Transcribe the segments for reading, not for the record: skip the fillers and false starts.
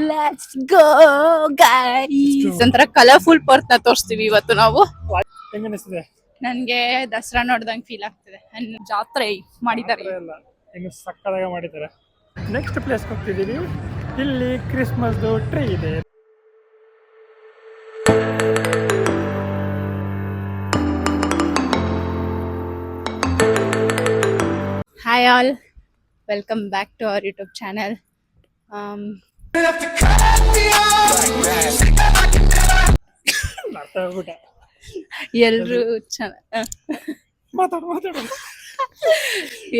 Let's go guys ಒಂಥರ colourful park ನ ತೋರಿಸ್ತೀವಿ ಇವತ್ತು ನಾವು. ಹೆಂಗನಿಸ್ತಿದೆ? ನನ್ಗೆ ದಸರಾ ನೋಡ್ದಂಗ್ ಫೀಲ್ ಆಗ್ತಿದೆ. ಜಾತ್ರೆ ಮಾಡಿದ್ದಾರೆ. ಹೆಂಗ ಸಕ್ಕತ್ತಾಗಿ ಮಾಡಿದ್ದಾರೆ. ನೆಕ್ಸ್ಟ್ ಪ್ಲೇಸ್ ಹೋಗ್ತಿದೀವಿ. ಇಲ್ಲಿ ಕ್ರಿಸ್ಮಸ್ ಟ್ರೀ ಇದೆ. Hi all, welcome back to our YouTube channel.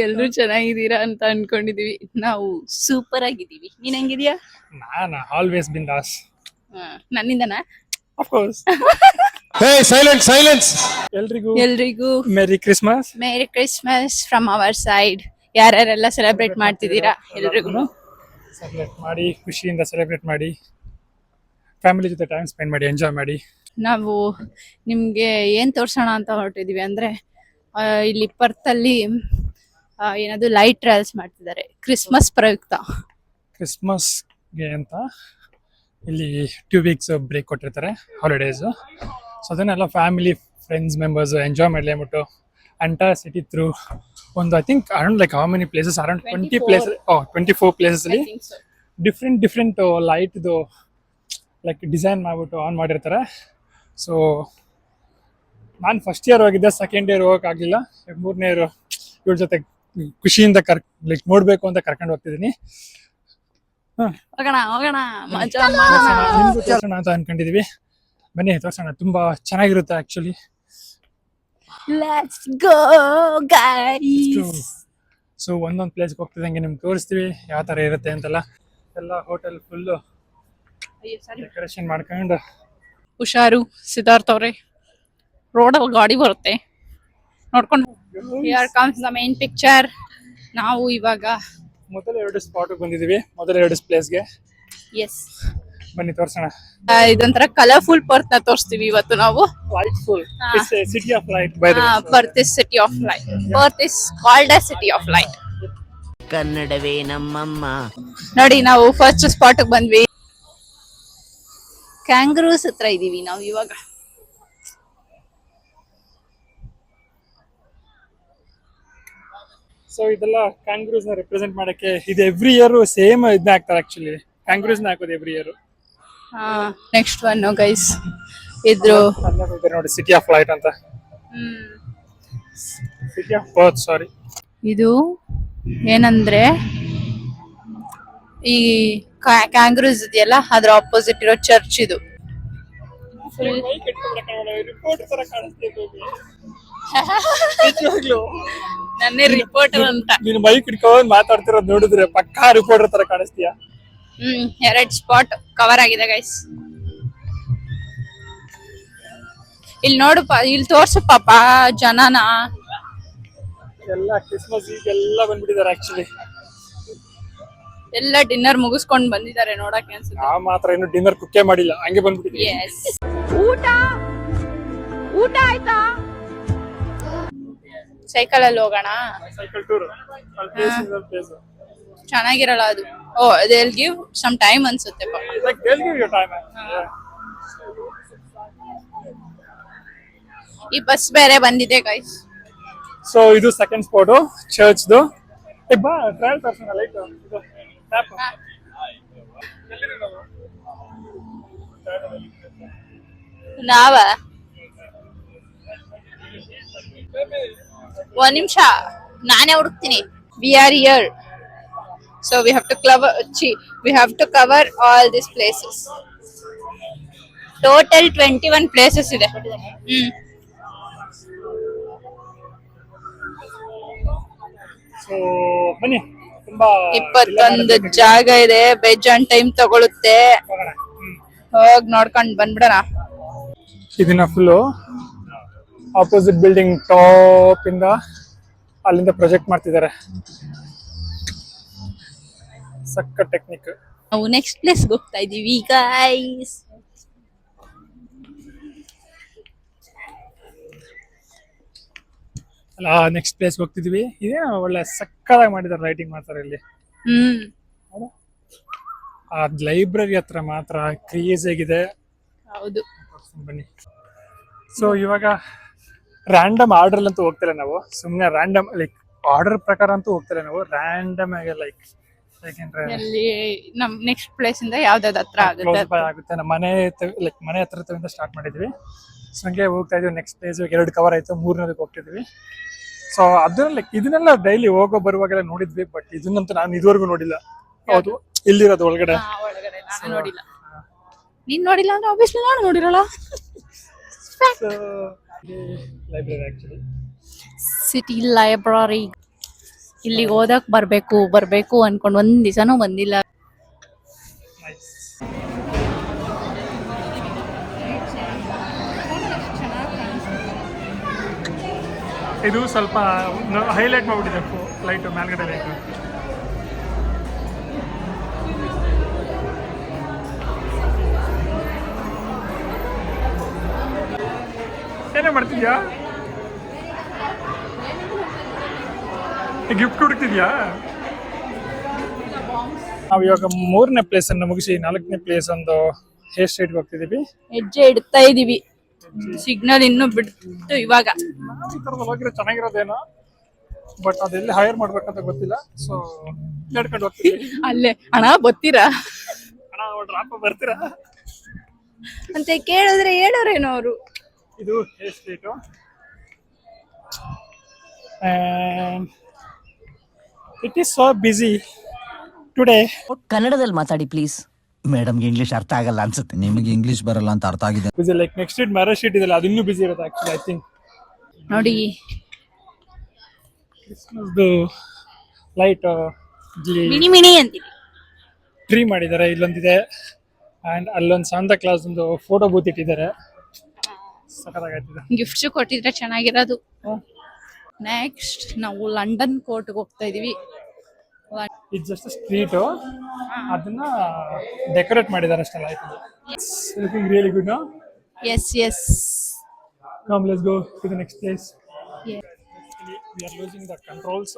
ಎಲ್ರು ಚೆನ್ನಾಗಿದ್ದೀರಾ ಅಂತ ಅನ್ಕೊಂಡಿದೀವಿ. ನಾವು ಸೂಪರ್ ಆಗಿದ್ದೀವಿ. ನೀನ್ ಹೆಂಗಿದ್ಯಾ? ನಾನು ಆಲ್ವೇಸ್ ಬಿಂದಾಸ್. ನನ್ನಿಂದನಾ? Of course. Hey, silence. ಎಲ್ರಿಗೂ merry Christmas from our side. ಯಾರ್ಯಾರೆಲ್ಲ ಸೆಲೆಬ್ರೇಟ್ ಮಾಡ್ತಿದ್ದೀರಾ ಎಲ್ರಿಗೂ ಸೆಲೆಬ್ರೇಟ್ ಮಾಡಿ, ಖುಷಿಯಿಂದ ಸೆಲೆಬ್ರೇಟ್ ಮಾಡಿ, ಫ್ಯಾಮಿಲಿ ಜೊತೆ ಟೈಮ್ ಸ್ಪೆಂಡ್ ಮಾಡಿ, ಎಂಜಾಯ್ ಮಾಡಿ. ನಾವು ನಿಮ್ಗೆ ಏನ್ ತೋರ್ಸೋಣ ಅಂತ ಹೊರಟಿದೀವಿ ಅಂದ್ರೆ ಇಲ್ಲಿ ಪರ್ತಲ್ಲಿ ಏನದು ಲೈಟ್ ಟ್ರಯಲ್ಸ್ ಮಾಡ್ತಿದ್ದಾರೆ ಕ್ರಿಸ್ಮಸ್ ಪ್ರಯುಕ್ತ. ಕ್ರಿಸ್ಮಸ್ಗೆ ಅಂತ ಇಲ್ಲಿ 2 weeks ಬ್ರೇಕ್ ಕೊಟ್ಟಿರ್ತಾರೆ, ಹಾಲಿಡೇಸ್. ಸೊ ಅದನ್ನೆಲ್ಲ ಫ್ಯಾಮಿಲಿ ಫ್ರೆಂಡ್ಸ್ ಮೆಂಬರ್ಸ್ ಎಂಜಾಯ್ ಮಾಡಲಿ ಅಂದ್ಬಿಟ್ಟು ಎಂಟೈರ್ ಸಿಟಿ ಥ್ರೂ ಒಂದು I think around like how many places around 24 places ಅಲ್ಲಿ ಡಿಫ್ರೆಂಟ್ ಲೈಟ್ದು ಲೈಕ್ ಡಿಸೈನ್ ಮಾಡ್ಬಿಟ್ಟು ಆನ್ ಮಾಡಿರ್ತಾರೆ. ಸೊ ನಾನು ಫಸ್ಟ್ ಇಯರ್ ಹೋಗಿದ್ದೆ, ಸೆಕೆಂಡ್ ಇಯರ್ ಹೋಗೋಕ್ಕಾಗಲಿಲ್ಲ. 3ನೇ ಇಯರ್ ಇವ್ರ ಜೊತೆ ಖುಷಿಯಿಂದ ಲೈಕ್ ನೋಡ್ಬೇಕು ಅಂತ ಕರ್ಕೊಂಡು ಹೋಗ್ತಿದ್ದೀನಿ. ನಿಮ್ಗೂ ತೋರ್ಸೋಣ ಅಂತ ಅನ್ಕೊಂಡಿದೀವಿ. ಬನ್ನಿ ತೋರ್ಸೋಣ, ತುಂಬಾ ಚೆನ್ನಾಗಿರುತ್ತೆ actually. Let's go guys. So ಒಂದೊಂದು ಪ್ಲೇಸ್ಗೆ ಹೋಗ್ತಿದ್ದಂಗೆ ನಿಮ್ಗೆ ತೋರಿಸ್ತೀವಿ ಯಾವ ತರ ಇರುತ್ತೆ ಅಂತೆಲ್ಲ. ಎಲ್ಲ ಹೋಟೆಲ್ ಫುಲ್ಲು ಡೆಕೋರೇಷನ್ ಮಾಡ್ಕೊಂಡು. ಹುಷಾರು ಸಿದ್ಧಾರ್ಥ ಅವ್ರೆ, ರೋಡಲ್ಲಿ ಗಾಡಿ ಬರುತ್ತೆ ನೋಡ್ಕೊಂಡು. Here comes the main picture. ನಾವು ಇವಾಗ ಮೊದಲ 2 ಸ್ಪಾಟ್ ಬಂದಿದೀವಿ, ಮೊದಲ 2 ಪ್ಲೇಸ್ಗೆ. ಎಸ್, ಬನ್ನಿ ತೋರ್ಸೋಣ. ಇದೊಂಥರ ಕಲರ್ಫುಲ್ ಪಾರ್ಕ್ ನ ತೋರಿಸ್ತೀವಿ ಇವತ್ತು ನಾವು. Lightful city of light. By the Perth is city of light. Perth is called a city of light. ಕನ್ನಡವೇ ನಮ್ಮಮ್ಮ. ನೋಡಿ, ನಾವು ಫಸ್ಟ್ ಸ್ಪಾಟ್ ಬಂದ್ವಿ. ಕ್ಯಾಂಗ್ರೂಸ್ ಹತ್ರ ಇದೀವಿ ನಾವು ಇವಾಗ. ಸೊ ಇದೆಲ್ಲ ಕ್ಯಾಂಗ್ರೂಸ್ ನ ರೆಪ್ರೆಸೆಂಟ್ ಮಾಡಕ್ಕೆ ಇದು ಎವ್ರಿ ಇಯರ್ ಸೇಮ್ ಇದನ್ನ ಹಾಕ್ತಾರೆ. ಆಕ್ಚುಲಿ ಕ್ಯಾಂಗ್ರೂಸ್ ನ ಹಾಕೋದು every year. Next one guys, ಇದ್ರು ನೋಡಿ ಸಿಟಿ ಆಫ್ ಲೈಟ್ ಅಂತ. ಸಿಟಿ ಆಫ್ ಪರ್ತ್, ಸಾರಿ. ಇದು ಏನಂದ್ರೆ ಈ ಕ್ಯಾಂಗ್ರೂಸ್ ಇದೆಯಲ್ಲ ಅದ್ರ ಆಪೋಸಿಟ್ ಇರೋ ಚರ್ಚ್ ಇದು. ನನ್ನೇ ರಿಪೋರ್ಟರ್ ಅಂತ. ನೀನು ಮೈಕ್ ಇಟ್ಕೊಂಡು ಮಾತಾಡ್ತಿರೋದು ನೋಡಿದ್ರೆ ಪಕ್ಕಾ ರಿಪೋರ್ಟರ್ ತರ ಕಾಣಿಸ್ತೀಯ. 2 ಸ್ಪಾಟ್ ಕವರ್ ಆಗಿದೆ ಗೈಸ್. ಇಲ್ಲಿ ನೋಡುಪ್ಪ, ಇಲ್ಲಿ ತೋರ್ಸು ಪಾಪ ಜನನ. ಎಲ್ಲ ಕ್ರಿಸ್ಮಸ್ ಎಲ್ಲ ಬಂದ್ಬಿಟ್ಟಿದ್ದಾರೆ ಆಕ್ಚುಲಿ. ಎಲ್ಲ ಡಿನ್ನರ್ ಮುಗಿಸ್ಕೊಂಡ್ ಬಂದಿದ್ದಾರೆ ನೋಡಕ್ಕೆ ಅನ್ಸುತ್ತೆ. ನಾವು ಮಾತ್ರ ಇನ್ನು ಡಿನ್ನರ್ ಕುಕ್ಕೇ ಮಾಡಿಲ್ಲ, ಹಂಗೆ ಬಂದ್ಬಿಟ್ಟಿದ್ದೀವಿ. ಊಟ ಆಯ್ತಾ? ಸೈಕಲ್ ಅಲ್ಲಿ ಹೋಗೋಣ. ಸೈಕಲ್ ಟೂರ್ ಚೆನ್ನಾಗಿರಲ್ಲ ಅದು. ಓ, they'll give some time ಅನ್ಸುತ್ತೆ ಪಾಪ. like they'll give you time. ಈ ಬಸ್ ಬೇರೆ ಬಂದಿದೆ ಗೈಸ್. ಸೊ ಇದು ಸೆಕೆಂಡ್ ಸ್ಪಾಟ್ ಚರ್ಚ್ದು. ಬಾ ಟ್ರಯಲ್ ತೋರ್ಸೋಣ. ಲೈಟ್ ಇದು ಟ್ಯಾಪ್. ನಾವ ಒಂದ್ ನಿಮಿಷ ನಾನೇ ಹುಡುಕ್ತೀನಿ. We are here, so we have to cover all these places. Total 21 places ಇದೆ. ಸೊ ಬನ್ನಿ, ತುಂಬಾ 21 ಜಾಗ ಇದೆ. ಬೇಜಾನ್ ಟೈಮ್ ತಗೊಳುತ್ತೆ. ಹೋಗ್ ನೋಡ್ಕೊಂಡ್ ಬಂದ್ಬಿಡೋಣ. ಇದನ್ನ ಫುಲ್ಲು ಆಪೋಸಿಟ್ ಬಿಲ್ಡಿಂಗ್ ಟಾಪ್ ಇಂದ ಅಲ್ಲಿಂದ ಪ್ರೊಜೆಕ್ಟ್ ಮಾಡ್ತಿದ್ದಾರೆ. ಸಕ್ಕ ಟೆಕ್ನಿಕ್. ನಾವು ನೆಕ್ಸ್ಟ್ ಪ್ಲೇಸ್ ಹೋಗ್ತಾ ಇದೀವಿ ಗೈಸ್. Next place ಹೋಗ್ತಿದೀವಿ. ಇದೇ ಒಳ್ಳೆ ಸಕ್ಕದಾಗಿ ಮಾಡಿದ್ದಾರೆ, ಲೈಟಿಂಗ್ ಮಾಡ್ತಾರೆ ಇಲ್ಲಿ. ಆ ಲೈಬ್ರರಿ ಹತ್ರ ಮಾತ್ರ ಕ್ರೇಜ್ ಆಗಿದೆ. ಹೌದು. ಬನ್ನಿ. ಸೊ ಇವಾಗ ರ್ಯಾಂಡಮ್ ಆರ್ಡರ್ ಅಂತೂ ಹೋಗ್ತಿಲ್ಲ ನಾವು, ಸುಮ್ಮನೆ ರ್ಯಾಂಡಮ್ ಲೈಕ್ ಆರ್ಡರ್ ಪ್ರಕಾರ ಅಂತೂ ಹೋಗ್ತಿಲ್ಲ ನಾವು, ರ್ಯಾಂಡಮ್ ಆಗಿ ಲೈಕ್ ಯಾಕೆಂದ್ರೆ ಎಲ್ಲಿ ನಮ್ ನೆಕ್ಸ್ಟ್ ಪ್ಲೇಸ್ ಇಂದ ಯಾವ್ದಾದ್ ಹತ್ರ ಕ್ಲೋಸ್ ಆಗುತ್ತೆ ಬೈ ಆಗುತ್ತೆ. ನಮ್ಮ ಮನೆ ಹತ್ರದಿಂದ ಸ್ಟಾರ್ಟ್ ಮಾಡಿದ್ವಿ. ಸೊ ಹಂಗೆ ಹೋಗ್ತಾ ಇದೀವಿ. ನೆಕ್ಸ್ಟ್ ಪ್ಲೇಸ್ 2 ಕವರ್ ಆಯ್ತು, 3ನೇದಕ್ಕೆ ಹೋಗ್ತಿದ್ವಿ. ಸೊ ಅದನ್ನ ಲೈಕ್ ಇದನ್ನೆಲ್ಲ ಡೈಲಿ ಹೋಗೋ ಬರುವಾಗೆಲ್ಲ ನೋಡಿದ್ವಿ, ಬಟ್ ಇದನ್ನಂತೂ ನಾನು ಇದುವರೆಗೂ ನೋಡಿಲ್ಲ. ಹೌದು, ಇಲ್ಲಿರೋದು ಒಳಗಡೆ. ಒಳಗಡೆ ನಾನು ನೋಡಿಲ್ಲ. ನೀನ್ ನೋಡಿಲ್ಲ ಅಂದ್ರೆ ಆಬ್ವಿಯಸ್ಲಿ ನಾನು ನೋಡಿರಲ್ಲ. Library actually city library. ಇಲ್ಲಿಗೆ ಓದಕ್ ಬರ್ಬೇಕು ಅನ್ಕೊಂಡು ಒಂದ್ ದಿವಸನೂ ಬಂದಿಲ್ಲ. ಇದು ಸ್ವಲ್ಪ ಹೈಲೈಟ್ ಮಾಡ್ಬಿಟ್ಟಿದೆ ಲೈಟ್ ಮೇಲ್ಗಡೆ ಲೈಟ್. ಏನೇ ಮಾಡ್ತಿದ್ಯಾ? ಗಿಫ್ಟ್ ಹುಡುಕ್ತಿದ್ಯಾ? ನಾವು ಇವಾಗ 3ನೇ ಪ್ಲೇಸ್ ಅನ್ನು ಮುಗಿಸಿ 4ನೇ ಪ್ಲೇಸ್ ಒಂದು ಹೇರ್ ಸ್ಟ್ರೈಟ್ಗೆ ಹೋಗ್ತಿದೀವಿ. ಹೆಜ್ಜೆ ಇಡ್ತಾ ಇದೀವಿ, ಸಿಗ್ನಲ್ ಇನ್ನು ಬಿಟ್ಟು ಇವಾಗ. ಈ ತರದ ಹೋಗಿರೋ ಚೆನ್ನಾಗಿರೋದೇನೋ, ಬಟ್ ಅದೆಲ್ಲಿ ಹೈರ್ ಮಾಡ್ಬೇಕಂತ ಗೊತ್ತಿಲ್ಲ. ಸೊ ನಡ್ಕೊಂಡು ಹೋಗ್ತೀವಿ. ಅಲ್ಲೇ ಅಣ್ಣ ಬರ್ತೀರಾ ಅಣ್ಣ ಡ್ರಾಪ್ ಬರ್ತೀರಾ ಅಂತ ಕೇಳಿದ್ರೆ ಹೇಳೋರೇನೋ ಅವರು. ಇದು hair straight. And it is so busy today. ಕನ್ನಡದಲ್ಲಿ ಮಾತಾಡಿ ಪ್ಲೀಸ್. ಮೇಡಮ್ಗೆ ಇಂಗ್ಲಿಷ್ ಅರ್ಥ ಆಗಲ್ಲ ಅನ್ಸುತ್ತೆ. ನಿಮಗೆ ಇಂಗ್ಲಿಷ್ ಬರಲ್ಲ ಅಂತ ಅರ್ಥ ಆಗಿದೆ. ಬಿಸಿ like next date marriage sheet ಇದೆಲ್ಲ, ಅದು ಇನ್ನೂ ಬಿಸಿ ಇರುತ್ತೆ ಆಕ್ಚುಲಿ. ಐ ಥಿಂಕ್ ನೋಡಿ ಕ್ರಿಸ್ಮಸ್ದು ಲೈಟ್ ಇಲ್ಲಿ ಮಿಣಿ ಅಂತೀವಿ. ಟ್ರೀ ಮಾಡಿದ್ದಾರೆ, ಇಲ್ಲೊಂದಿದೆ. ಆ್ಯಂಡ್ ಅಲ್ಲೊಂದು ಸಾಂತಾ ಕ್ಲಾಸ್ ಒಂದು ಫೋಟೋ ಬೂತ್ ಇಟ್ಟಿದ್ದಾರೆ. ಸಖತ್ತಾಗೈತಿದೆ. ಗಿಫ್ಟ್ಸ್ ಕೊಟ್ಟಿದ್ರೆ ಚೆನ್ನಾಗಿರೋದು. ನೆಕ್ಸ್ಟ್ ನಾವು ಲಂಡನ್ ಕೋರ್ಟ್ಗೆ ಹೋಗ್ತಾ ಇದೀವಿ. ಇದು ಜಸ್ಟ್ ಸ್ಟ್ರೀಟು, ಅದನ್ನ ಡೆಕೋರೇಟ್ ಮಾಡಿದ್ದಾರೆ ಅಷ್ಟೇ. Light looking really good. No yes come let's go to the next place. We are losing the controls,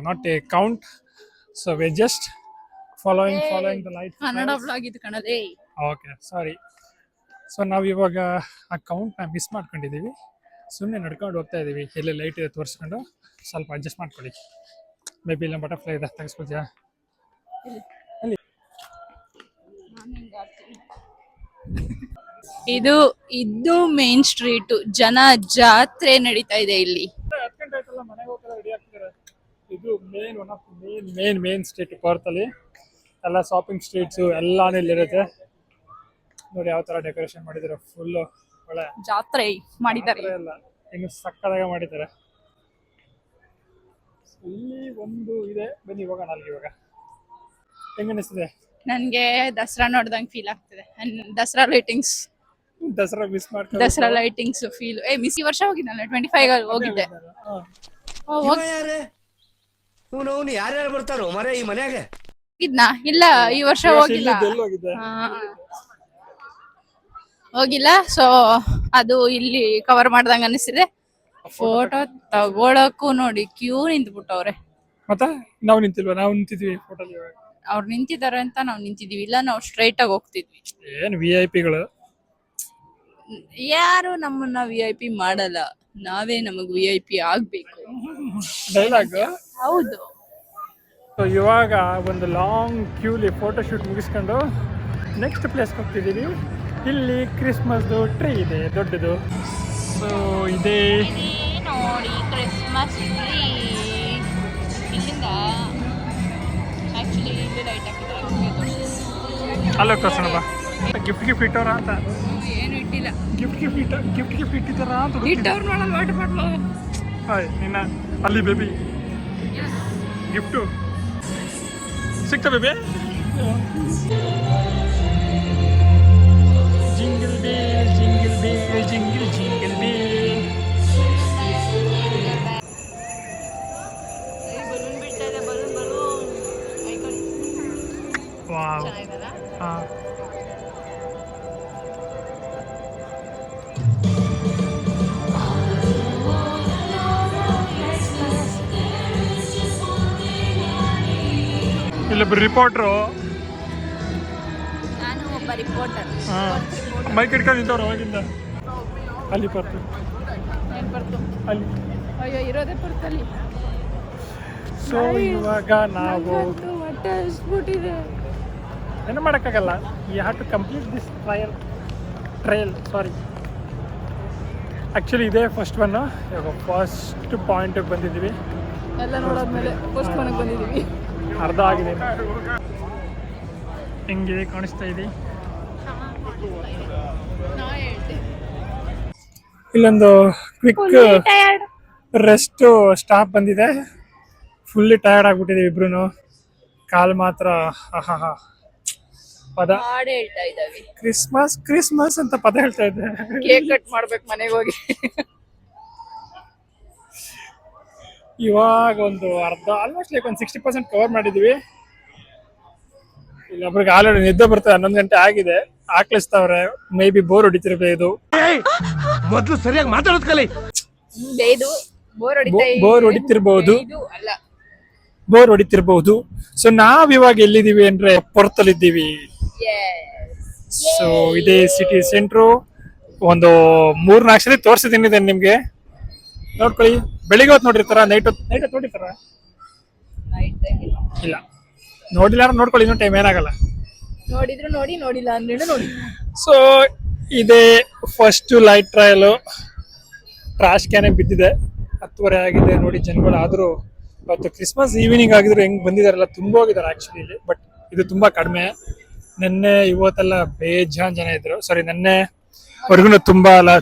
not a count, so we're just following the light. Kannada blog ಇದು ಕಣದೇ. Okay, ಸಾರಿ. So ನಾವು ಇವಾಗ ಆ ಕೌಂಟ್ನ miss ಮಾಡ್ಕೊಂಡಿದ್ದೀವಿ. ಸುಮ್ಮನೆ ನಡ್ಕೊಂಡು ಹೋಗ್ತಾ ಇದ್ದೀವಿ. ಎಲ್ಲಿ ಲೈಟ್ ಇದೆ ತೋರಿಸ್ಕೊಂಡು ಸ್ವಲ್ಪ ಅಡ್ಜಸ್ಟ್ ಮಾಡ್ಕೊಳ್ಳಿ. ಮೇ ಬಿ ಇಲ್ಲ ಬಟರ್ಫ್ಲೈ ಇದೆ, ತೆಗೆಸ್ಕೊಳ್ತೀಯಾ? ಇದು ಮೇನ್ ಸ್ಟ್ರೀಟ್. ಜನ ಜಾತ್ರೆ ನಡೀತಾ ಇದೆ ಇಲ್ಲಿ. 10 ಗಂಟೆ ಆಯ್ತಲ್ಲ, ಮನೆಗೆ ಹೋಗ್ತಾರೆ, ರೆಡಿ ಆಗ್ತಿದ್ದಾರೆ. ಇದು main one of main street ಪರ್ತಲ್ಲಿ. ಎಲ್ಲ ಶಾಪಿಂಗ್ ಸ್ಟ್ರೀಟ್ಸು ಎಲ್ಲಾನು ಇಲ್ಲಿರುತ್ತೆ. ನೋಡಿ ಯಾವ ತರ ಡೆಕೋರೇಷನ್ ಮಾಡಿದ್ದಾರೆ. ಫುಲ್ಲು ಒಳ್ಳೆ ಜಾತ್ರೆ ಮಾಡಿದ್ದಾರೆ. ಎಲ್ಲ ಹೆಂಗ ಸಕ್ಕದಾಗ ಮಾಡಿದ್ದಾರೆ. ಇಲ್ಲಿ ಒಂದು ಇದೆ, ಬನ್ನಿ ಹೋಗೋಣ ಅಲ್ಲಿಗೆ. ಇವಾಗ ಹೆಂಗ ಅನಿಸ್ತಿದೆ? ನನ್ಗೆ ದಸರಾ ನೋಡ್ದಂಗ್ ಫೀಲ್ ಆಗ್ತಿದೆ. ದಸರಾ ಲೈಟಿಂಗ್ಸ್, ದಸರಾ ಮಿಸ್ ಮಾಡ್ಕೊಂಡು ದಸರಾ ಲೈಟಿಂಗ್ಸ್ ಫೀಲ್. ಮಿಸ್ ಈ ವರ್ಷ ಹೋಗಿದ್ದಲ್ಲ, 25 ಹೋಗಿದ್ದೆ. ಯಾರ್ಯಾರು ಬರ್ತಾರೋ ಮರೆ ಈ ಮನ್ಯಾಗ? ಹೋಗಿದ್ನಾ? ಇಲ್ಲ, ಈ ವರ್ಷ ಹೋಗಿಲ್ಲ. ಹೋಗಿದ್ದೆ. ಹೋಗಿಲ್ಲ. ಸೊ ಅದು ಇಲ್ಲಿ ಕವರ್ ಮಾಡ್ದಂಗ ಅನಿಸ್ತಿದೆ. ಫೋಟೋ ತಗೊಳಕ್ಕೂ ನೋಡಿ ಕ್ಯೂ ನಿಂತ್ಬಿಟ್ಟವ್ರೆ. ಮತ್ತೆ ನಾವು ನಿಂತಿಲ್ವಾ? ನಾವು ನಿಂತಿದ್ವಿ ಫೋಟೋಲಿ. ಅವ್ರು ನಿಂತಿದ್ದಾರೆ ಅಂತ ನಾವು ನಿಂತಿದೀವಿ, ಇಲ್ಲ ನಾವು ಸ್ಟ್ರೈಟ್ ಆಗಿ ಹೋಗ್ತಿದ್ವಿ. ಏನ್ VIP ಗಳು? ಯಾರು ನಮ್ಮನ್ನ VIP ಮಾಡಲ್ಲ, ನಾವೇ ನಮಗ್ VIP ಆಗ್ಬೇಕು. ಡೈಲಾಗ್. ಹೌದು. ಸೊ ಇವಾಗ ಒಂದು ಲಾಂಗ್ ಕ್ಯೂಲಿ ಫೋಟೋ ಶೂಟ್ ಮುಗಿಸ್ಕೊಂಡು ನೆಕ್ಸ್ಟ್ ಪ್ಲೇಸ್ಗೆ ಹೋಗ್ತಿದ್ದೀವಿ. ಇಲ್ಲಿ ಕ್ರಿಸ್ಮಸ್ದು ಟ್ರೀ ಇದೆ ದೊಡ್ಡದು. ಸೊ ಇದೇ ನೋಡಿ ಕ್ರಿಸ್ಮಸ್ ಟ್ರೀ. ಇಲ್ಲಿಂದ ಆಕ್ಚುಲಿ ಇಲ್ಲಿ ಲೈಟ್ ಹಾಕಿದ್ದಾರೆ. ಅಲ್ಲೋಗಿ ತೋರ್ಸೋಣ ಬಾ. ಗಿಫ್ಟ್ ಇಟ್ಟವ್ರ ಅಂತ. ಏನು ಇಟ್ಟಿಲ್ಲ. ಗಿಫ್ಟ್ ಇಟ್ಟಿದ್ದಾರ ಅಂತ ಇಟ್ಟವ್ರು ನೋಡಲ್ಲ. Water bottle. ಹಾಯ್ ನಿನ್ನ ಅಲ್ಲಿ ಬೇಬಿ ಗಿಫ್ಟು ಸಿಕ್ತ baby. Jingle bell jingle bell jingle jingle bell. Balloon ಬಿಡ್ತಾ ಇದೆ. Balloon wow. ಹಾ, ಇಲ್ಲೊಬ್ಬರು ರಿಪೋರ್ಟ್ರು ಒಬ್ಬ ರಿಪೋರ್ಟರ್. ಮೈಕ್ ಹಿಡ್ಕೊಂಡು ನಿಂತವ್ರು ಅವಾಗಿಂದ. ಅಲ್ಲಿ ಬರ್ತು ಏನ್ ಬರ್ತು? ಅಲ್ಲಿ. ಅಯ್ಯೋ ಇರೋದೇ ಪರ್ತಲ್ಲಿ. ಸೊ ಇವಾಗ ನಾವು ಹೊಟ್ಟೆ ಹಸ್ಬಿಟ್ಟಿದೆ. ಏನು ಮಾಡೋಕ್ಕಾಗಲ್ಲ. You have to complete this trail sorry. Actually ಇದೇ ಫಸ್ಟ್ ಒನ್ನು. ಇವಾಗ ಫಸ್ಟ್ ಪಾಯಿಂಟಿಗೆ ಬಂದಿದ್ದೀವಿ. ಎಲ್ಲ ನೋಡಾದ್ಮೇಲೆ ಫಸ್ಟ್ ಮನೆಗೆ ಬಂದಿದ್ದೀವಿ. ಅರ್ಧ ಆಗಿದೆ. ಹೆಂಗಿದೆ ಕಾಣಿಸ್ತಾ ಇದೆ? ಇಲ್ಲೊಂದು ಕ್ವಿಕ್ ರೆಸ್ಟ್ ಸ್ಟಾಪ್ ಬಂದಿದೆ. ಫುಲ್ಲಿ ಟಯರ್ಡ್ ಆಗ್ಬಿಟ್ಟಿದ್ದೀವಿ ಇಬ್ರು. ಕಾಲ್ ಮಾತ್ರ ಪದ ಹಾಡು ಹೇಳ್ತಾ ಇದ್ದಾವೆ. ಕ್ರಿಸ್ಮಸ್ ಕ್ರಿಸ್ಮಸ್ ಅಂತ ಪದ ಹೇಳ್ತಾ ಇದ್ದೆ. ಕೇಕ್ ಕಟ್ ಮಾಡ್ಬೇಕು ಮನೆಗೆ ಹೋಗಿ. ಇವಾಗ ಒಂದು ಅರ್ಧ ಆಲ್ಮೋಸ್ಟ್ ಲೈಕ್ ಒಂದು 60% ಕವರ್ ಮಾಡಿದೀವಿ. ಇಲ್ಲೊಬ್ರಿಗೆ ಆಲ್ರೆಡಿ ನಿದ್ದೆ ಬರ್ತದೆ. 11 ಗಂಟೆ ಆಗಿದೆ. ಆಕ್ಲಿಸ್ತಾವ್ರೆ. ಮೇ ಬಿ ಬೋರ್ ಹೊಡಿತಿರ್ಬೋದು. ಮೊದ್ಲು ಸರಿಯಾಗಿ ಮಾತಾಡೋದ್ ಕಲಿ. ಬೋರ್ ಹೊಡಿತಿರ್ಬಹುದು. ಅಲ್ಲ, ಬೋರ್ ಹೊಡಿತಿರ್ಬಹುದು. ಸೊ ನಾವ್ ಇವಾಗ ಎಲ್ಲಿದ್ದೀವಿ ಅಂದ್ರೆ ಪೊರ್ತಲ್ಲಿದ್ದೀವಿ. ಸೊ ಇದೇ ಸಿಟಿ ಸೆಂಟ್ರು. ಒಂದು 3-4 ಸಲ ತೋರಿಸಿದ್ದೀನಿ ನಿಮ್ಗೆ. ನೋಡ್ಕೊಳ್ಳಿ. ಬೆಳಿಗ್ಗೆ ಹೊತ್ತು ನೋಡಿರ್ತಾರ, ನೈಟ್ ಹೊತ್ತು ನೋಡಿರ್ತಾರ? ಇಲ್ಲ, ನೋಡಿಲ್ಲ ನೋಡ್ಕೊಳ್ಳಿ. ಇನ್ನೂ ಟೈಮ್ ಏನಾಗಲ್ಲ. ನೋಡಿದ್ರು ನೋಡಿ, ನೋಡಿಲ್ಲ ಅಂದ್ರೆ ನೋಡಿ. ಸೊ ಇದೇ ಫಸ್ಟ್ ಲೈಟ್ ಟ್ರಯಲ್. ಟ್ರಾಶ್ ಕ್ಯಾನೆ ಬಿದ್ದಿದೆ. 10:30 ಆಗಿದೆ ನೋಡಿ ಜನಗಳು. ಆದ್ರೂ ಇವತ್ತು ಕ್ರಿಸ್ಮಸ್ ಈವ್ನಿಂಗ್ ಆಗಿದ್ರು ಹೆಂಗ್ ಬಂದಿದಾರಲ್ಲ, ತುಂಬ ಹೋಗಿದ್ದಾರೆ ಆಕ್ಚುಲಿ. ಬಟ್ ಇದು ತುಂಬಾ ಕಡಿಮೆ. ನಿನ್ನೆ ಇವತ್ತೆಲ್ಲ ಬೇಜಾನ್ ಜನ ಇದ್ರು. ಸಾರಿ, ನಿನ್ನೆ ವರ್ಗುನು ತುಂಬಾ ಅಲ್ಲ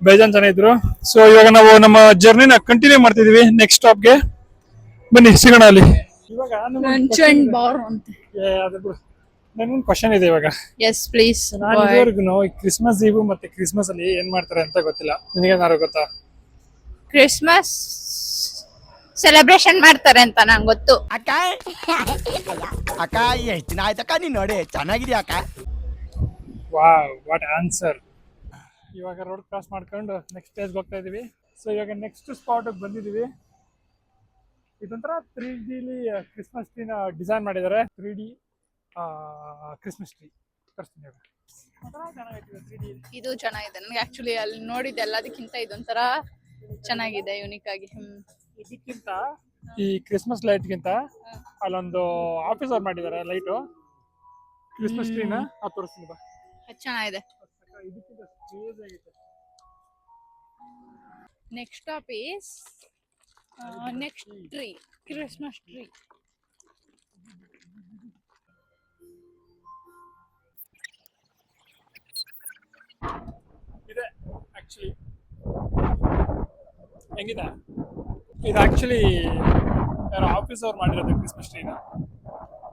ಬೇಜಾನ್ ಜನ ಇದ್ರು. ಸೊ ಇವಾಗ ನಾವು ನಮ್ಮ ಜರ್ನಿನ ಕಂಟಿನ್ಯೂ ಮಾಡ್ತಿದೀವಿ. ನೆಕ್ಸ್ಟ್ ಸ್ಟಾಪ್ಗೆ ಬನ್ನಿ, ಸಿಗೋಣ ಅಲ್ಲಿ. ಇವಾಗ ನನ್ಗೊಂದು ಕ್ವಶನ್ ಇದೆ ಇವಾಗ. Yes please. ನಾನು ಇದುವರೆಗೂ ಕ್ರಿಸ್ಮಸ್ ಈವ್ ಮತ್ತೆ ಕ್ರಿಸ್ಮಸ್ ಅಲ್ಲಿ ಏನ್ ಮಾಡ್ತಾರೆ ಅಂತ ಗೊತ್ತಿಲ್ಲ. ನಿನಗೇನಾದ್ರು ಗೊತ್ತಾ? ಕ್ರಿಸ್ಮಸ್ ಸೆಲೆಬ್ರೇಷನ್ ಮಾಡ್ತಾರೆ ಅಂತ ನಂಗೆ ಗೊತ್ತು. ಅಕ್ಕ ಅಕ್ಕ ಎಷ್ಟು ದಿನ ಆಯ್ತಕ್ಕ ನೀನ್ ನೋಡಿ ಚೆನ್ನಾಗಿದ್ಯಾ ಅಕ್ಕ. Wow, what answer. ಇವಾಗ ರೋಡ್ ಕ್ರಾಸ್ ಮಾಡ್ಕೊಂಡು ನೆಕ್ಸ್ಟ್ ಸ್ಟೇಜ್ಗೆ ಹೋಗ್ತಾ ಇದೀವಿ. ಸೊ ಇವಾಗ ನೆಕ್ಸ್ಟ್ ಸ್ಪಾಟ್ಗೆ ಬಂದಿದೀವಿ. ಇದೊಂಥರ 3D ಕ್ರಿಸ್ಮಸ್ ಟ್ರೀನ ಡಿಸೈನ್ ಮಾಡಿದ್ದಾರೆ. 3D Christmas tree ತರಿಸ್ತೀನಿ. ಇದು ಚೆನ್ನಾಗಿದೆ. ನನಗೆ ಆಕ್ಚುಲಿ ಅಲ್ಲಿ ನೋಡಿದ್ದೆ ಎಲ್ಲದಕ್ಕಿಂತ ಇದೊಂಥರ ಚೆನ್ನಾಗಿದೆ, ಯುನಿಕ್ ಆಗಿ. ಇದಕ್ಕಿಂತ ಈ ಕ್ರಿಸ್ಮಸ್ ಲೈಟ್ಗಿಂತ ಅಲ್ಲೊಂದು ಆಫೀಸ್ ಅವ್ರು ಮಾಡಿದ್ದಾರೆ ಲೈಟು ಕ್ರಿಸ್ಮಸ್ ಟ್ರೀನ. ಅದು ತೋರಿಸ್ತೀನಿ ಬಾ. ಚೆನ್ನಾಗಿದೆ. ಇದಕ್ಕಿಂತ ಕ್ರೇಜ್ ಆಗಿದೆ. Next stop is next tree, Christmas tree. ಇದೆ ಆಕ್ಚುಲಿ. ಹೆಂಗಿದೆ ಇದು? ಆಕ್ಚುಲಿ ಯಾರೋ ಆಫೀಸ್ ಅವ್ರು ಮಾಡಿರೋದು ಕ್ರಿಸ್ಮಸ್ ಟ್ರೀನ.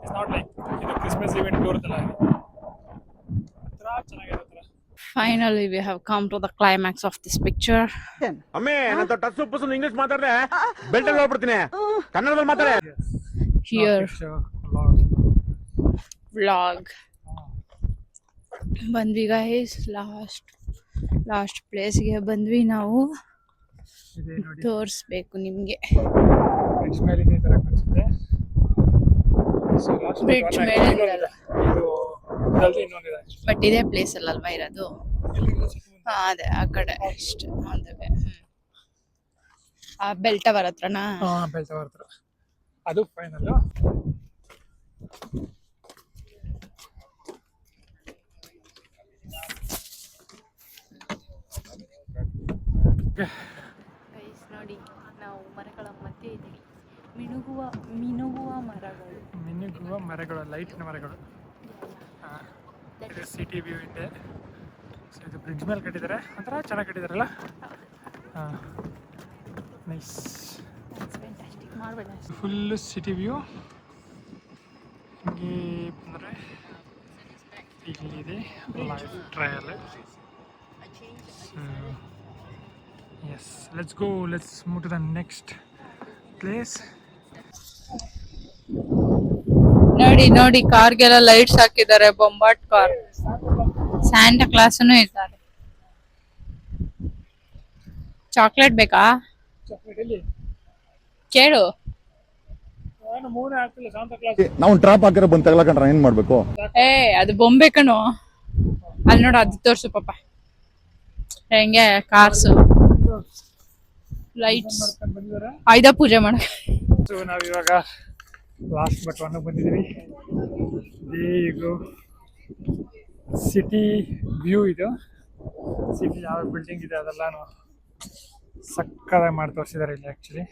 ಇಟ್ಸ್ ನಾಟ್ ಲೈಕ್ ಇದು ಕ್ರಿಸ್ಮಸ್ ಇವೆಂಟ್ ತೋರುತ್ತಲ್ಲ, ಚೆನ್ನಾಗಿರೋ ಥರ. Finally, we have come to the climax of this picture. ಅಮ್ಮೆ ನನ್ನ ಟಚ್ ಉಪ್ಪು ಇಂಗ್ಲಿಷ್ ಮಾತಾಡ್ದೆ ಬೆಲ್ಟ್ ಅಲ್ಲಿ ಹೋಗ್ಬಿಡ್ತೀನಿ. ಕನ್ನಡದಲ್ಲಿ ಮಾತಾಡೆ. Here, vlog. ಬಂದ್ವಿ guys, ಲಾಸ್ಟ್ ಪ್ಲೇಸ್ಗೆ ಬಂದ್ವಿ ನಾವು. ತೋರಿಸ್ಬೇಕು ನಿಮ್ಗೆ. ಬ್ರಿಡ್ಜ್ ಮೇಲೆ ಇದೆ ತರ ಕಾಣಿಸುತ್ತೆ. ಬ್ರಿಡ್ಜ್ ಮೇಲೆ ಇರಲ್ಲ, ಇನ್ನೊಂದಿದೆ. ಬಟ್ ಇದೇ ಪ್ಲೇಸ್ ಅಲ್ವಾ ಇರೋದು? ಅದೇ ಆ ಕಡೆ ಅಷ್ಟೇ. ಆ ಬೆಲ್ ಟವರ್ ಹತ್ರನಾ? ಬೆಲ್ ಟವರ್ ಹತ್ರ. ಅದು ಫೈನಲ್. ನೋಡಿ, ನಾವು ಮರಗಳ ಮಧ್ಯೆ ಇದ್ದೀವಿ. ಮಿನುಗುವ ಮರಗಳು, ಲೈಟಿನ ಮರಗಳು. ಸಿಟಿ ವ್ಯೂ ಇದೆ. ಸೊ ಇದು ಬ್ರಿಡ್ಜ್ ಮೇಲೆ ಕಟ್ಟಿದ್ದಾರೆ. ಒಂಥರ ಚೆನ್ನಾಗಿ ಕಟ್ಟಿದಾರಲ್ಲ. ನೈಸ್. Full city view. ಹಿಂಗೆ ಬಂದರೆ ಇಲ್ಲಿದೆ light trail. Yes, let's go. Let's move to the next place. ನೋಡಿ ಕಾರ್ಗೆಲ್ಲ ಲೈಟ್ಸ್ ಹಾಕಿದ್ದಾರೆ. ಬೊಂಬಾಟ್ ಕಾರ್. ಸ್ಯಾಂಟಾ ಕ್ಲಾಸ್ನು ಇದ್ದಾರೆ. ಚಾಕ್ಲೇಟ್ ಬೇಕಾ? ಚಾಕ್ಲೇಟ್ ಎಲ್ಲಿ? ಕೇಳು. ನಾನು ಮೂರೇ ಆಗ್ತಿಲ್ಲ ಶಾಂತ ಕ್ಲಾಸ್. ನಾವು ಟ್ರಾಪ್ ಹಾಕಿರೋ ಬಂದ್ ತಗ್ಲಾಕೊಂಡ್ರೆ ಏನ್ ಮಾಡ್ಬೇಕು? ಏ ಅದು ಬೊಂಬೆ ಕಣು. ಅಲ್ಲಿ ನೋಡು ಅದು ತೋರ್ಸು ಪಾಪ ಹೆಂಗೆ ಕಾರ್ಸು ಲೈಟ್ಸ್ ಬಂದಿದ್ದಾರೆ. ಆಯ್ದ ಪೂಜೆ ಮಾಡ. ಸೊ ನಾವಿವಾಗ ಲಾಸ್ಟ್ ಬಟ್ ಒನ್ ಬಂದಿದ್ದೀವಿ. ಇದು ಸಿಟಿ ವ್ಯೂ. ಇದು ಸಿಟಿ ಯಾವ ಬಿಲ್ಡಿಂಗ್ ಇದೆ ಅದೆಲ್ಲಾನು ಸಕ್ಕತ್ತಾಗಿ ಮಾಡಿ ತೋರಿಸಿದ್ದಾರೆ ಇಲ್ಲಿ. Actually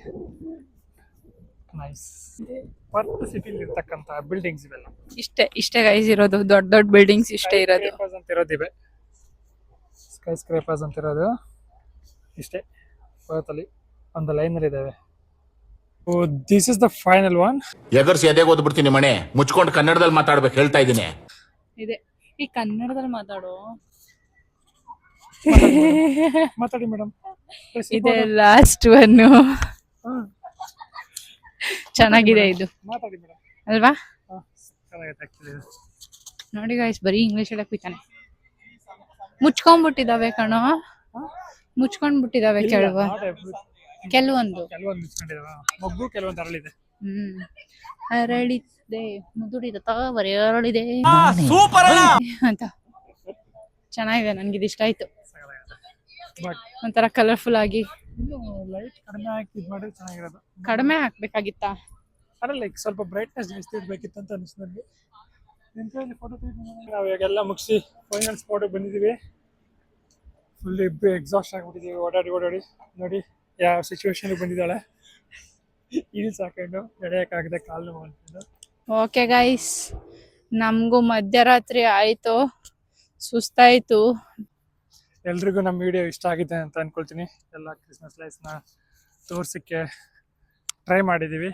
nice. ಪರ್ತ್ ಸಿಟಿಲಿ ಇರ್ತಕ್ಕಂಥ ಬಿಲ್ಡಿಂಗ್ಸ್ ಇವೆಲ್ಲ ಇಷ್ಟೇ ಗೈಸ್ ಇರೋದು. ದೊಡ್ಡ ದೊಡ್ಡ ಬಿಲ್ಡಿಂಗ್ಸ್ ಇಷ್ಟೇ ಇರೋದು. ಸ್ಕೈ ಸ್ಕ್ರೇಪರ್ಸ್ ಅಂತ ಇರೋದಿವೆ. ಸ್ಕೈ ಸ್ಕ್ರೇಪರ್ಸ್ ಅಂತ ಇರೋದು ಇಷ್ಟೇ ಪರ್ತಲ್ಲಿ ಒಂದು ಲೈನಲ್ಲಿ ಇದ್ದಾವೆ. This is the final one. ಎಗರ್ಸಿ ಎದೆಗೆ ಓದ್ಬಿಡ್ತೀನಿ ಮನೆ ಮುಚ್ಕೊಂಡು ಕನ್ನಡದಲ್ಲಿ ಮಾತಾಡ್ಬೇಕು ಹೇಳ್ತಾ ಇದ್ದೀನಿ. ಇದೆ ಈ ಕನ್ನಡದಲ್ಲಿ ಮಾತಾಡೋ. ಮಾತಾಡಿ ಮೇಡಮ್. ಇದೆ ಲಾಸ್ಟ್ ಒನ್. ಚೆನ್ನಾಗಿದೆ ಇದು ಮಾತಾಡಿ ಮೇಡಮ್. ಅಲ್ವಾ? ಚೆನ್ನಾಗೈತೆ ಆಕ್ಚುಲಿ. ನೋಡಿ ಗೈಸ್ ಬರೀ ಇಂಗ್ಲಿಷ್ ಹೇಳಕ್ ಬಿತ್ತಾನೆ. ಮುಚ್ಕೊಂಡ್ಬಿಟ್ಟಿದಾವೆ ಕಣೋ. ಮುಚ್ಕೊಂಡ್ಬಿಟ್ಟಿದಾವೆ ಕೆಲವೊಂದು ಮುಚ್ಕೊಂಡಿದಾವೆ. ಮೊಗ್ಗು ಕೆಲವೊಂದು ಅರಳಿದೆ. ಅರಳಿದೆ ಮುದುಡಿದ ತಾವರೆ ಅರಳಿದೆ ಅಂತ ಚೆನ್ನಾಗಿದೆ. ನನ್ಗಿದು ಇಷ್ಟ ಆಯ್ತು. ಬಟ್ ಒಂಥರ ಕಲರ್ಫುಲ್ ಆಗಿ. ಲೈಟ್ ಕಡಿಮೆ ಹಾಕಿ ಇದು ಮಾಡಿದ್ರೆ ಚೆನ್ನಾಗಿರೋದು. ಕಡಿಮೆ ಹಾಕ್ಬೇಕಾಗಿತ್ತಾ? ಅಲ್ಲ ಲೈಕ್ ಸ್ವಲ್ಪ ಬ್ರೈಟ್ನೆಸ್ ಜಾಸ್ತಿ ಇರ್ಬೇಕಿತ್ತು ಅಂತ ಅನಿಸ್ತು ನನಗೆ. ಫೋಟೋ ನಾವು ಇವಾಗೆಲ್ಲ ಮುಗಿಸಿ ಫೈನಲ್ ಸ್ಪಾಟಿಗೆ ಬಂದಿದ್ದೀವಿ. ಫುಲ್ ಎಕ್ಸಾಸ್ಟ್ ಆಗಿಬಿಟ್ಟಿದ್ದೀವಿ ಓಡಾಡಿ. ನೋಡಿ ಯಾವ ಸಿಚುವೇಶನ್ಗೆ ಬಂದಿದ್ದಾಳೆ. ಇದು ಸಾಕೊಂಡು ನಡೆಯೋಕ್ಕಾಗದೆ ಕಾಲು ನೋವು ಅಂತಿದ್ದು. ಓಕೆ ಗೈಸ್, ನಮಗೂ ಮಧ್ಯರಾತ್ರಿ ಆಯಿತು, ಸುಸ್ತಾಯಿತು. ಎಲ್ರಿಗೂ ನಮ್ಮ ವಿಡಿಯೋ ಇಷ್ಟ ಆಗಿದೆ ಅಂತ ಅನ್ಕೊಳ್ತೀನಿ. ಎಲ್ಲ ಕ್ರಿಸ್ಮಸ್ ಲೈಟ್ಸ್ನ ತೋರ್ಸಕ್ಕೆ ಟ್ರೈ ಮಾಡಿದ್ದೀವಿ.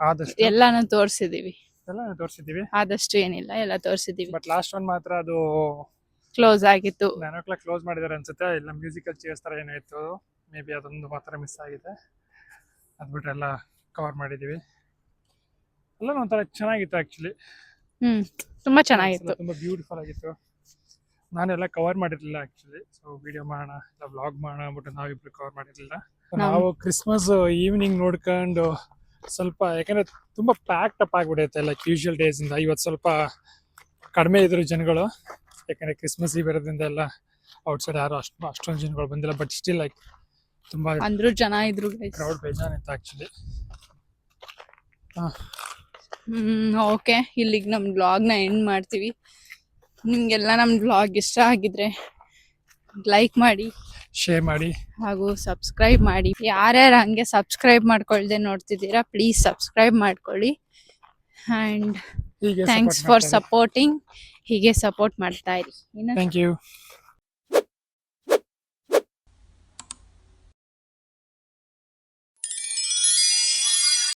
ಆದಷ್ಟು ಎಲ್ಲಾನು ತೋರಿಸಿದೀವಿ. ಆದಷ್ಟು ಏನಿಲ್ಲ ಎಲ್ಲ ತೋರಿಸಿದೀವಿ. ಬಟ್ ಲಾಸ್ಟ್ ಒನ್ ಮಾತ್ರ ಅದು ಕ್ಲೋಸ್ ಆಗಿತ್ತು. 9 o'clock ಕ್ಲೋಸ್ ಮಾಡಿದ್ದಾರೆ ಅನ್ಸುತ್ತೆ. ಇಲ್ಲ ಮ್ಯೂಸಿಕಲ್ ಚೇರ್ಸ್ ಥರ ಏನೋ ಇತ್ತು. ಮೇ ಬಿ ಅದೊಂದು ಮಾತ್ರ ಮಿಸ್ ಆಗಿದೆ. ಅದು ಬಿಟ್ರೆ ಎಲ್ಲ ಕವರ್ ಮಾಡಿದ್ದೀವಿ. ಎಲ್ಲ ಒಂಥರ ಚೆನ್ನಾಗಿತ್ತು ಆ್ಯಕ್ಚುಲಿ. ತುಂಬಾ ಚೆನ್ನಾಗಿತ್ತು. ತುಂಬ ಬ್ಯೂಟಿಫುಲ್ ಆಗಿತ್ತು. ನಾನೆಲ್ಲ ಕವರ್ ಮಾಡಿರಲಿಲ್ಲ ಆ್ಯಕ್ಚುಲಿ. ಸೊ ವಿಡಿಯೋ ಮಾಡೋಣ ಇಲ್ಲ ವ್ಲಾಗ್ ಮಾಡೋಣ ಅಂದ್ಬಿಟ್ಟು ನಾವಿಬ್ರು ಕವರ್ ಮಾಡಿರಲಿಲ್ಲ. ನಾವು ಕ್ರಿಸ್ಮಸ್ ಈವ್ನಿಂಗ್ ನೋಡ್ಕೊಂಡು ಸ್ವಲ್ಪ, ಯಾಕಂದರೆ ತುಂಬ ಪ್ಯಾಕ್ಡ್ ಅಪ್ ಆಗಿಬಿಡುತ್ತೆ ಲೈಕ್ ಯೂಶುವಲ್ ಡೇಸಿಂದ. ಇವತ್ತು ಸ್ವಲ್ಪ ಕಡಿಮೆ ಇದ್ರು ಜನಗಳು, ಯಾಕಂದರೆ ಕ್ರಿಸ್ಮಸ್ ಈವ್ ಇರೋದ್ರಿಂದ ಎಲ್ಲ ಔಟ್ಸೈಡ್ ಯಾರು ಅಷ್ಟೊಂದು ಜನಗಳು ಬಂದಿಲ್ಲ. ಬಟ್ ಸ್ಟಿಲ್ ಲೈಕ್ ತುಂಬ ಅಂದ್ರೂ ಜನ ಇದ್ರು, ಕ್ರೌಡ್ ಬೇಜಾನಿತ್ತು ಆ್ಯಕ್ಚುಲಿ. ಓಕೆ, ಇಲ್ಲಿಗೆ ನಮ್ಮ ವ್ಲಾಗ್ನ ಎಂಡ್ ಮಾಡ್ತೀವಿ. ನಿಮಗೆಲ್ಲ ನಮ್ಮ ವ್ಲಾಗ್ ಇಷ್ಟ ಆಗಿದ್ರೆ ಲೈಕ್ ಮಾಡಿ, ಶೇರ್ ಮಾಡಿ ಹಾಗೂ ಸಬ್ಸ್ಕ್ರೈಬ್ ಮಾಡಿ. ಯಾರ್ಯಾರು ಹಂಗೆ ಸಬ್ಸ್ಕ್ರೈಬ್ ಮಾಡ್ಕೊಳ್ದೆ ನೋಡ್ತಿದ್ದೀರಾ ಪ್ಲೀಸ್ ಸಬ್ಸ್ಕ್ರೈಬ್ ಮಾಡ್ಕೊಳ್ಳಿ. And thanks for supporting. ಹೀಗೆ ಸಪೋರ್ಟ್ ಮಾಡ್ತಾ ಇರಿ. Thank you.